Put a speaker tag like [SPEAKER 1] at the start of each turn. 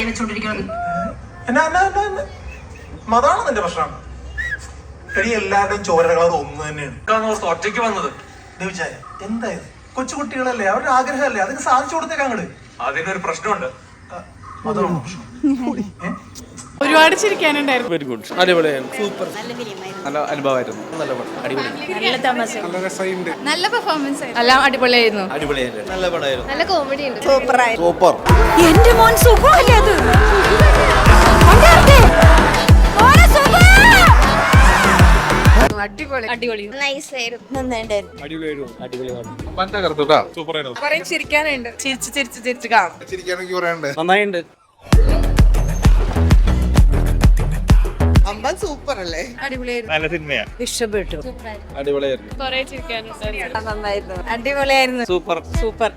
[SPEAKER 1] വെച്ചോണ്ടിരിക്കുന്നത്.
[SPEAKER 2] മതാണ് നിന്റെ പ്രശ്നം. എടി എല്ലാവരുടെയും ചോരകളത് ഒന്ന് തന്നെയാണ്.
[SPEAKER 3] ഒറ്റയ്ക്ക് വന്നത്
[SPEAKER 2] എന്തായത്? കൊച്ചുകുട്ടികളല്ലേ, അവരുടെ ആഗ്രഹമല്ലേ, അതൊക്കെ സാധിച്ചു കൊടുത്തേക്ക് അങ്ങോട്ട്.
[SPEAKER 3] അതിനൊരു പ്രശ്നമുണ്ട്.
[SPEAKER 2] അതാണ് പ്രശ്നം.
[SPEAKER 4] ഒരുപാട് ചിരിക്കാനുണ്ടായിരുന്നു.
[SPEAKER 5] വെരി ഗുഡ്, അടിപൊളിയായിരുന്നു, സൂപ്പർ,
[SPEAKER 6] നല്ല അനുഭവമായിരുന്നു,
[SPEAKER 5] നല്ല പടം, അടിപൊളി,
[SPEAKER 4] നല്ല തമാശ,
[SPEAKER 5] നല്ല രസമുണ്ട്,
[SPEAKER 4] നല്ല പെർഫോമൻസ്, എല്ലാം അടിപൊളിയായിരുന്നു,
[SPEAKER 5] അടിപൊളിയായിരുന്നു, നല്ല പടമായിരുന്നു,
[SPEAKER 4] നല്ല കോമഡി ഉണ്ട്, സൂപ്പറായി.
[SPEAKER 5] സൂപ്പർ.
[SPEAKER 4] എന്റെ മോൻ സുഖമല്ലേ അത്? അടിപൊളി അടിപൊളി
[SPEAKER 7] നൈസായിരുന്നു,
[SPEAKER 4] നന്നായിട്ടുണ്ടായിരുന്നു,
[SPEAKER 5] അടിപൊളിയായിരുന്നു, അടിപൊളിയായിരുന്നു, തകർത്തുട്ടാ, സൂപ്പറായിരുന്നു,
[SPEAKER 4] കുറെ ചിരിക്കാനുണ്ട്, ചിരിച്ച് ചിരിച്ച് ചിരിച്ച് കാണും,
[SPEAKER 5] ചിരിക്കാനൊക്കെ പറയാനുണ്ട്, നന്നായിട്ടുണ്ട്.
[SPEAKER 4] അമ്പൻ സൂപ്പർ അല്ലേ? അടിപൊളിയായിരുന്നു,
[SPEAKER 5] നല്ല സിനിമയാണ്,
[SPEAKER 4] ഇഷ്ടപ്പെട്ടു,
[SPEAKER 5] അടിപൊളിയായിരുന്നു,
[SPEAKER 4] കുറെ ചിരിക്കാനുണ്ടായിരുന്നു, നന്നായിരുന്നു, അടിപൊളിയായിരുന്നു,
[SPEAKER 5] സൂപ്പർ,
[SPEAKER 4] സൂപ്പർ.